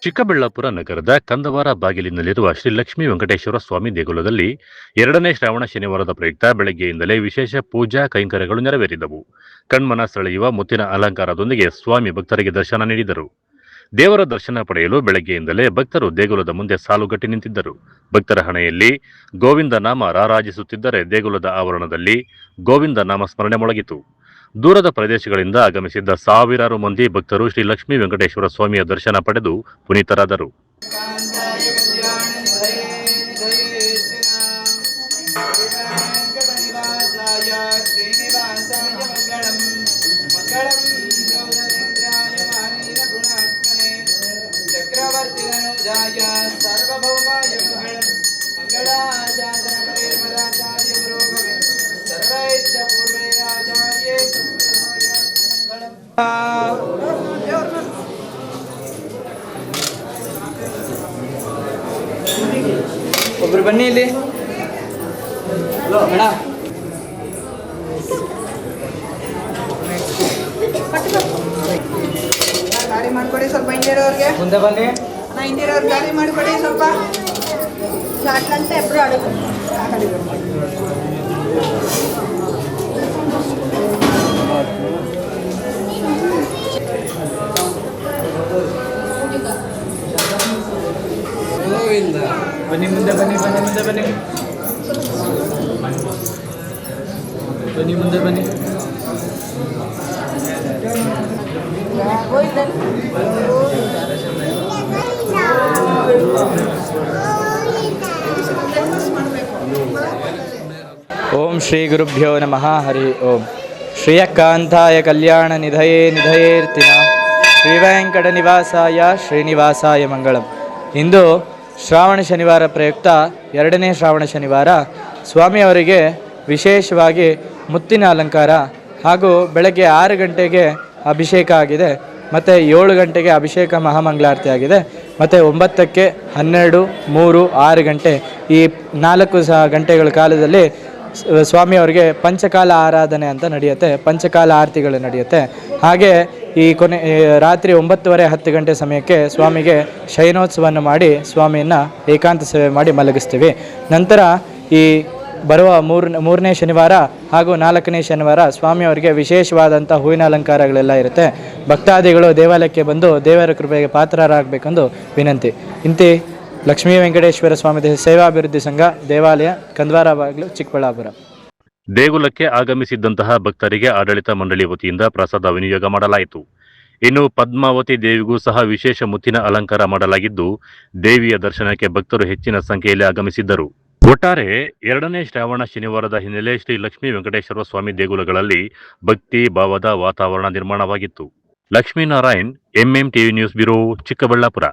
ಚಿಕ್ಕಬಳ್ಳಾಪುರ ನಗರದ ಕಂದವಾರ ಬಾಗಿಲಿನಲ್ಲಿರುವ ಶ್ರೀ ಲಕ್ಷ್ಮೀ ವೆಂಕಟೇಶ್ವರ ಸ್ವಾಮಿ ದೇಗುಲದಲ್ಲಿ 2ನೇ ಶ್ರಾವಣ ಶನಿವಾರದ ಪ್ರಯುಕ್ತ ಬೆಳಗ್ಗೆಯಿಂದಲೇ ವಿಶೇಷ ಪೂಜಾ ಕೈಂಕರ್ಯಗಳು ನೆರವೇರಿದವು. ಕಣ್ಮನ ಸೆಳೆಯುವ ಮುತ್ತಿನ ಅಲಂಕಾರದೊಂದಿಗೆ ಸ್ವಾಮಿ ಭಕ್ತರಿಗೆ ದರ್ಶನ ನೀಡಿದರು. ದೇವರ ದರ್ಶನ ಪಡೆಯಲು ಬೆಳಗ್ಗೆಯಿಂದಲೇ ಭಕ್ತರು ದೇಗುಲದ ಮುಂದೆ ಸಾಲುಗಟ್ಟಿ ನಿಂತಿದ್ದರು. ಭಕ್ತರ ಹಣೆಯಲ್ಲಿ ಗೋವಿಂದ ನಾಮ ರಾರಾಜಿಸುತ್ತಿದ್ದರೆ ದೇಗುಲದ ಆವರಣದಲ್ಲಿ ಗೋವಿಂದ ನಾಮ ಸ್ಮರಣೆ ಮೊಳಗಿತು. ದೂರದ ಪ್ರದೇಶಗಳಿಂದ ಆಗಮಿಸಿದ್ದ ಸಾವಿರಾರು ಮಂದಿ ಭಕ್ತರು ಶ್ರೀ ಲಕ್ಷ್ಮೀ ವೆಂಕಟೇಶ್ವರ ಸ್ವಾಮಿಯ ದರ್ಶನ ಪಡೆದು ಪುನೀತರಾದರು. ಒಬ್ರು ಬನ್ನಿ ಇಲ್ಲಿ. ಗಾಡಿ ಮಾಡ್ಕೊಡಿ ಸ್ವಲ್ಪ. ಹಿಂದಿರೋರ್ಗೆ ಮುಂದೆ ಬನ್ನಿ. ಹಿಂದಿರೋರ್ಗೆ ಗಾಡಿ ಮಾಡಿಕೊಡಿ ಸ್ವಲ್ಪ. ಸಾಕಂತ ಎಬ್ರು ಅಡುಗೆ ಬನ್ನಿ ಮುಂದೆ ಬನ್ನಿ. ಮುಂದೆ ಬನ್ನಿ. ಮುಂದೆ ಬನ್ನಿ. ಓಂ ಶ್ರೀ ಗುರುಭ್ಯೋ ನಮಃ. ಹರಿ ಓಂ. ಶ್ರೀಯಕಾಂತಾಯ ಕಲ್ಯಾಣ ನಿಧಯೇ ನಿಧಯೇರ್ತಿನ ಶ್ರೀವೆಂಕಟ ನಿವಾಸಾಯ ಶ್ರೀನಿವಾಸಾಯ ಮಂಗಳಂ. ಇಂದು ಶ್ರಾವಣ ಶನಿವಾರ ಪ್ರಯುಕ್ತ 2ನೇ ಶ್ರಾವಣ ಶನಿವಾರ ಸ್ವಾಮಿಯವರಿಗೆ ವಿಶೇಷವಾಗಿ ಮುತ್ತಿನ ಅಲಂಕಾರ ಹಾಗೂ ಬೆಳಗ್ಗೆ 6 ಗಂಟೆಗೆ ಅಭಿಷೇಕ ಆಗಿದೆ. ಮತ್ತು 7 ಗಂಟೆಗೆ ಅಭಿಷೇಕ ಮಹಾಮಂಗಳಾರತಿ ಆಗಿದೆ. ಮತ್ತು 9ಕ್ಕೆ 12, 3, 6 ಗಂಟೆ ಈ 4 ಗಂಟೆಗಳ ಕಾಲದಲ್ಲಿ ಸ್ವಾಮಿಯವರಿಗೆ ಪಂಚಕಾಲ ಆರಾಧನೆ ಅಂತ ನಡೆಯುತ್ತೆ. ಪಂಚಕಾಲ ಆರತಿಗಳು ನಡೆಯುತ್ತೆ. ಹಾಗೆ ಈ ರಾತ್ರಿ 9:30, 10 ಗಂಟೆ ಸಮಯಕ್ಕೆ ಸ್ವಾಮಿಗೆ ಶಯನೋತ್ಸವವನ್ನು ಮಾಡಿ ಸ್ವಾಮಿಯನ್ನು ಏಕಾಂತ ಸೇವೆ ಮಾಡಿ ಮಲಗಿಸ್ತೀವಿ. ನಂತರ ಈ ಬರುವ 3ನೇ ಶನಿವಾರ ಹಾಗೂ 4ನೇ ಶನಿವಾರ ಸ್ವಾಮಿಯವರಿಗೆ ವಿಶೇಷವಾದಂಥ ಹೂವಿನ ಅಲಂಕಾರಗಳೆಲ್ಲ ಇರುತ್ತೆ. ಭಕ್ತಾದಿಗಳು ದೇವಾಲಯಕ್ಕೆ ಬಂದು ದೇವರ ಕೃಪೆಗೆ ಪಾತ್ರರಾಗಬೇಕೆಂದು ವಿನಂತಿ. ಇಂತಿ ಲಕ್ಷ್ಮೀ ವೆಂಕಟೇಶ್ವರ ಸ್ವಾಮಿ ಸೇವಾಭಿವೃದ್ಧಿ ಸಂಘ, ದೇವಾಲಯ, ಕಂದವಾರ ಬಾಗಿಲು, ಚಿಕ್ಕಬಳ್ಳಾಪುರ. ದೇಗುಲಕ್ಕೆ ಆಗಮಿಸಿದ್ದಂತಹ ಭಕ್ತರಿಗೆ ಆಡಳಿತ ಮಂಡಳಿ ವತಿಯಿಂದ ಪ್ರಸಾದ ವಿನಿಯೋಗ ಮಾಡಲಾಯಿತು. ಇನ್ನು ಪದ್ಮಾವತಿ ದೇವಿಗೂ ಸಹ ವಿಶೇಷ ಮುತ್ತಿನ ಅಲಂಕಾರ ಮಾಡಲಾಗಿದ್ದು, ದೇವಿಯ ದರ್ಶನಕ್ಕೆ ಭಕ್ತರು ಹೆಚ್ಚಿನ ಸಂಖ್ಯೆಯಲ್ಲಿ ಆಗಮಿಸಿದ್ದರು. ಒಟ್ಟಾರೆ 2ನೇ ಶ್ರಾವಣ ಶನಿವಾರದ ಹಿನ್ನೆಲೆ ಶ್ರೀ ಲಕ್ಷ್ಮೀ ವೆಂಕಟೇಶ್ವರ ಸ್ವಾಮಿ ದೇಗುಲಗಳಲ್ಲಿ ಭಕ್ತಿ ಭಾವದ ವಾತಾವರಣ ನಿರ್ಮಾಣವಾಗಿತ್ತು. Lakshminarayan, MM TV news bureau, Chikkaballapur.